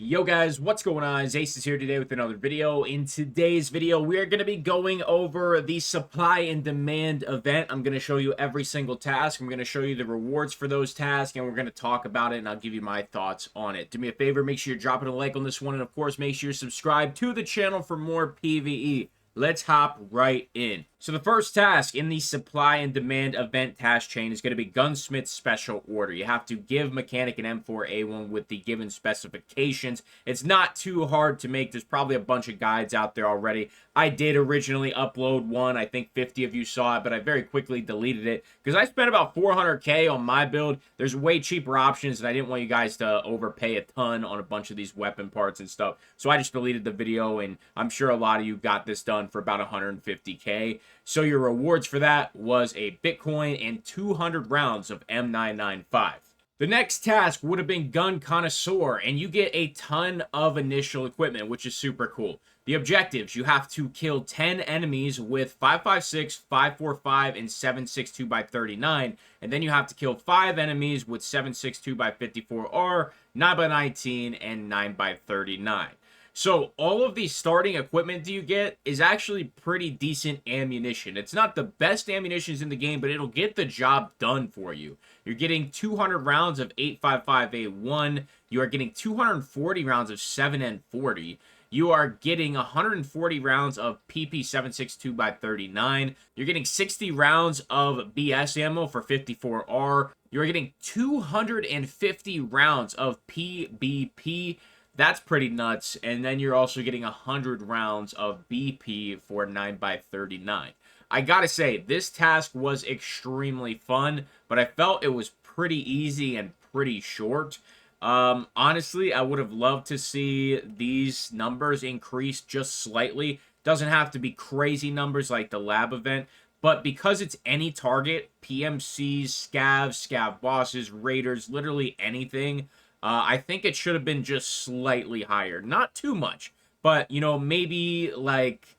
Yo guys, what's going on? Acez here today with another video. In today's video, we are going to be going over the supply and demand event. I'm going to show you every single task. I'm going to show you the rewards for those tasks, and we're going to talk about it, and I'll give you my thoughts on it. Do me a favor, make sure you're dropping a like on this one, and of course, make sure you're subscribed to the channel for more PvE. Let's hop right in. So the first task in the supply and demand event task chain is going to be Gunsmith Special Order. You have to give Mechanic an M4A1 with the given specifications. It's not too hard to make. There's probably a bunch of guides out there already. I did originally upload one. I think 50 of you saw it, but I very quickly deleted it because I spent about 400k on my build. There's way cheaper options, and I didn't want you guys to overpay a ton on a bunch of these weapon parts and stuff. So I just deleted the video, and I'm sure a lot of you got this done for about 150k. So your rewards for that was a Bitcoin and 200 rounds of M995. The next task would have been Gun Connoisseur, and you get a ton of initial equipment, which is super cool. The objectives, you have to kill 10 enemies with 5.56, 5.45, and 7.62 by 39, and then you have to kill 5 enemies with 7.62 by 54R, 9 by 19, and 9 by 39. So all of the starting equipment you get is actually pretty decent ammunition. It's not the best ammunitions in the game, but it'll get the job done for you. You're getting 200 rounds of 8.55A1. You are getting 240 rounds of 7N40. You are getting 140 rounds of PP762 by 39. You're getting 60 rounds of BS ammo for 54R. You're getting 250 rounds of PBP. That's pretty nuts. And then you're also getting 100 rounds of BP for 9 by 39. I gotta say, this task was extremely fun, but I felt it was pretty easy and pretty short. Honestly, I would have loved to see these numbers increase just slightly. Doesn't have to be crazy numbers like the lab event, but because it's any target, PMCs, scav bosses, raiders, literally anything, I think it should have been just slightly higher. Not too much, but, you know, maybe like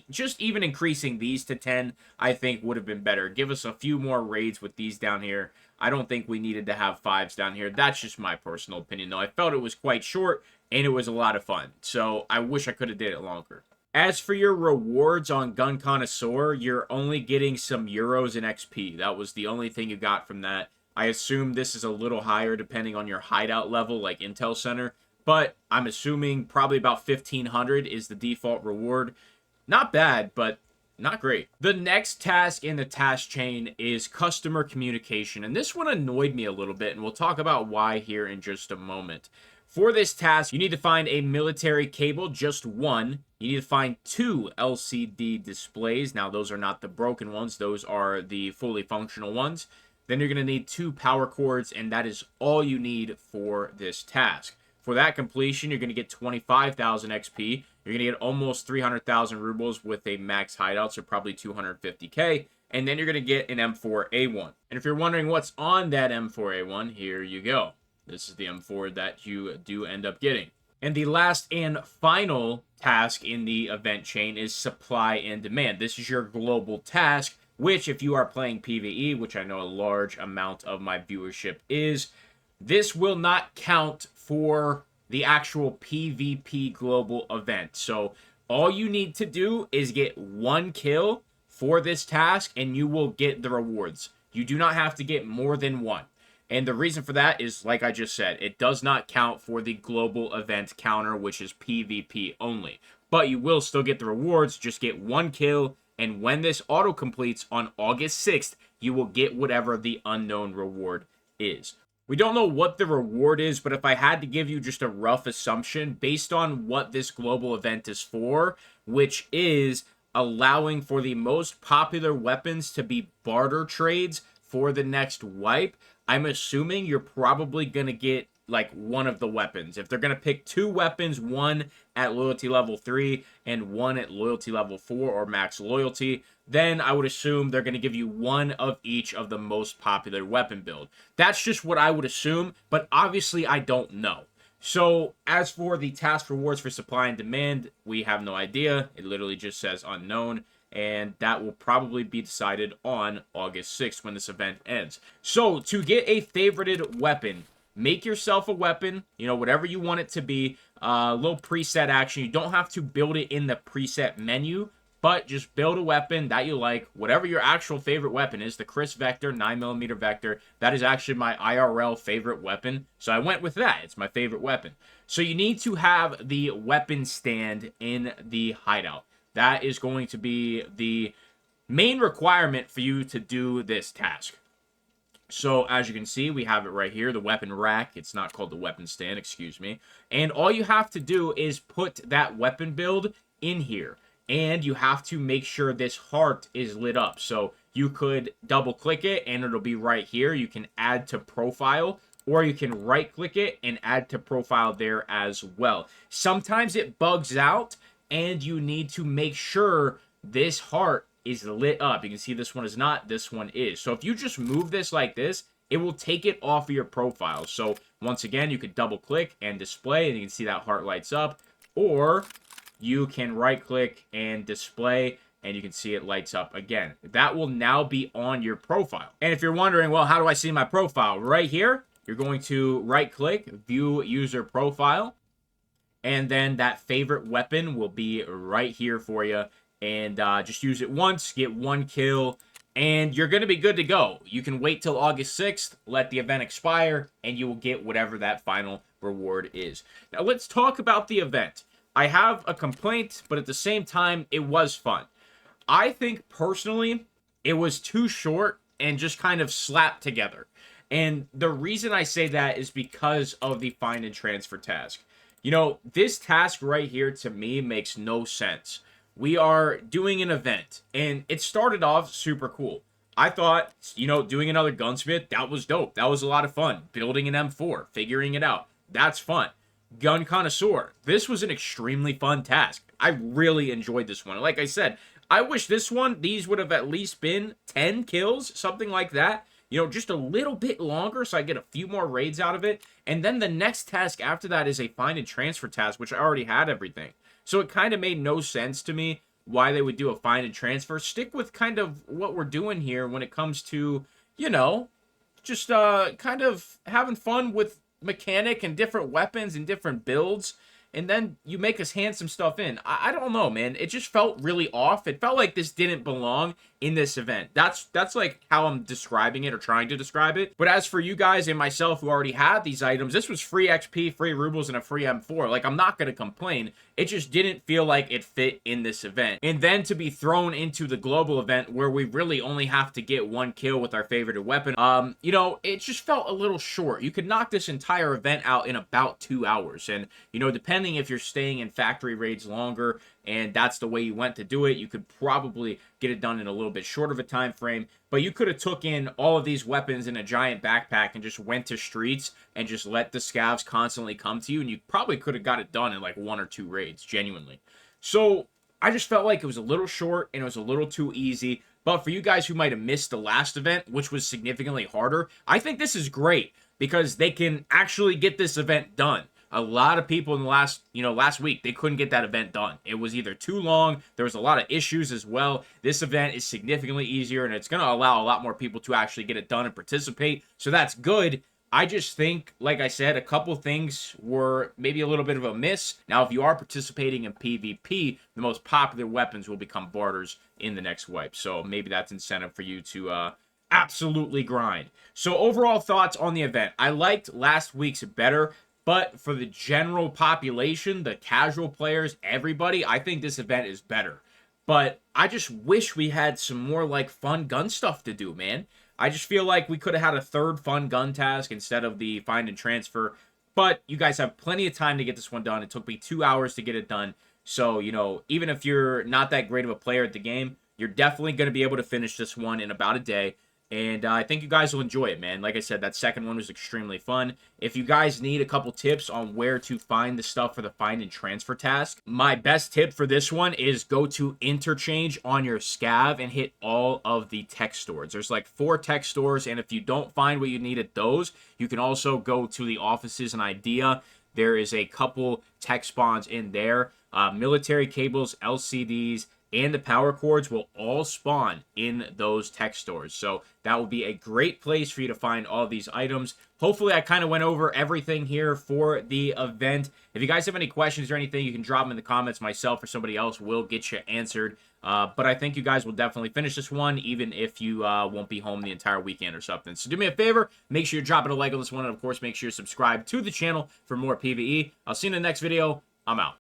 just even increasing these to 10, I think would have been better. Give us a few more raids with these down here. I don't think we needed to have 5s down here. That's just my personal opinion, though. I felt it was quite short, and it was a lot of fun. So I wish I could have did it longer. As for your rewards on Gun Connoisseur, you're only getting some euros and XP. That was the only thing you got from that. I assume this is a little higher depending on your hideout level, like Intel Center. But I'm assuming probably about 1,500 is the default reward. Not bad, but not great. The next task in the task chain is customer communication. And this one annoyed me a little bit, and we'll talk about why here in just a moment. For this task, you need to find a military cable, just one. You need to find 2 LCD displays. Now, those are not the broken ones. Those are the fully functional ones. Then you're going to need 2 power cords, and that is all you need for this task. For that completion, you're going to get 25,000 XP. You're going to get almost 300,000 rubles with a max hideout, so probably 250k. And then you're going to get an M4A1. And if you're wondering what's on that M4A1, here you go. This is the M4 that you do end up getting. And the last and final task in the event chain is supply and demand. This is your global task, which if you are playing PvE, which I know a large amount of my viewership is, this will not count for the actual PvP global event. So all you need to do is get 1 kill for this task and you will get the rewards. You do not have to get more than 1. And the reason for that is, like I just said, it does not count for the global event counter, which is PvP only. But you will still get the rewards, just get 1 kill. And when this auto completes on August 6th, you will get whatever the unknown reward is. We don't know what the reward is, but if I had to give you just a rough assumption, based on what this global event is for, which is allowing for the most popular weapons to be barter trades for the next wipe, I'm assuming you're probably going to get like one of the weapons. If they're going to pick 2 weapons, one at loyalty level 3 and one at loyalty level 4 or max loyalty, then I would assume they're going to give you one of each of the most popular weapon build. That's just what I would assume, but obviously I don't know. So as for the task rewards for supply and demand, we have no idea. It literally just says unknown. And that will probably be decided on August 6th when this event ends. So to get a favorited weapon, make yourself a weapon, you know, whatever you want it to be, a little preset action. You don't have to build it in the preset menu, but just build a weapon that you like, whatever your actual favorite weapon is. The Chris Vector, 9mm Vector, that is actually my IRL favorite weapon, so I went with that. It's my favorite weapon. So you need to have the weapon stand in the hideout. That is going to be the main requirement for you to do this task. So, as you can see, we have it right here, the weapon rack. It's not called the weapon stand, excuse me. And all you have to do is put that weapon build in here. And you have to make sure this heart is lit up. So, you could double-click it, and it'll be right here. You can add to profile, or you can right-click it and add to profile there as well. Sometimes it bugs out, and you need to make sure this heart is lit up. You can see this one is not, this one is. So if you just move this like this, it will take it off of your profile. So once again, you could double click and display, and you can see that heart lights up. Or you can right click and display, and you can see it lights up again. That will now be on your profile. And if you're wondering, well, how do I see my profile? Right here, you're going to right click, view user profile, and then that favorite weapon will be right here for you. And just use it once, get 1 kill, and you're going to be good to go. You can wait till August 6th, let the event expire, and you will get whatever that final reward is. Now, let's talk about the event. I have a complaint, but at the same time, it was fun. I think, personally, it was too short and just kind of slapped together. And the reason I say that is because of the find and transfer task. You know, this task right here, to me, makes no sense. We are doing an event, and it started off super cool. I thought, you know, doing another gunsmith, that was dope. That was a lot of fun. Building an M4, figuring it out, that's fun. Gun connoisseur, this was an extremely fun task. I really enjoyed this one. Like I said, I wish these would have at least been 10 kills, something like that. You know, just a little bit longer so I get a few more raids out of it. And then the next task after that is a find and transfer task, which I already had everything. So it kind of made no sense to me why they would do a find and transfer. Stick with kind of what we're doing here when it comes to, you know, just kind of having fun with mechanic and different weapons and different builds. And then you make us hand some stuff in. I don't know, man. It just felt really off. It felt like this didn't belong in this event. That's like how I'm describing it or trying to describe it. But as for you guys and myself who already had these items, this was free XP, free rubles, and a free M4. Like, I'm not going to complain. It just didn't feel like it fit in this event. And then to be thrown into the global event where we really only have to get 1 kill with our favorite weapon, you know, it just felt a little short. You could knock this entire event out in about 2 hours. And, you know, depending if you're staying in factory raids longer and that's the way you went to do it, you could probably get it done in a little bit shorter of a time frame. But you could have took in all of these weapons in a giant backpack and just went to streets and just let the scavs constantly come to you, and you probably could have got it done in like 1 or 2 raids, genuinely. So I just felt like it was a little short and it was a little too easy. But for you guys who might have missed the last event, which was significantly harder, I think this is great because they can actually get this event done. A lot of people in the last week, they couldn't get that event done. It was either too long, there was a lot of issues as well. This event is significantly easier, and it's going to allow a lot more people to actually get it done and participate. So that's good. I just think, like I said, a couple things were maybe a little bit of a miss. Now, if you are participating in PvP, the most popular weapons will become barters in the next wipe. So maybe that's incentive for you to absolutely grind. So overall thoughts on the event. I liked last week's better. But for the general population, the casual players, everybody, I think this event is better. But I just wish we had some more, like, fun gun stuff to do, man. I just feel like we could have had a third fun gun task instead of the find and transfer. But you guys have plenty of time to get this one done. It took me 2 hours to get it done. So, you know, even if you're not that great of a player at the game, you're definitely going to be able to finish this one in about a day. And I think you guys will enjoy it, man. Like I said, that second one was extremely fun. If you guys need a couple tips on where to find the stuff for the find and transfer task, my best tip for this one is go to interchange on your scav and hit all of the tech stores. There's like 4 tech stores, and if you don't find what you need at those, you can also go to the offices in IDEA. There is a couple tech spawns in there. Military cables, LCDs, and the power cords will all spawn in those tech stores. So that will be a great place for you to find all these items. Hopefully, I kind of went over everything here for the event. If you guys have any questions or anything, you can drop them in the comments. Myself or somebody else will get you answered. But I think you guys will definitely finish this one, even if you won't be home the entire weekend or something. So do me a favor, make sure you're dropping a like on this one, and of course, make sure you're subscribed to the channel for more PvE. I'll see you in the next video. I'm out.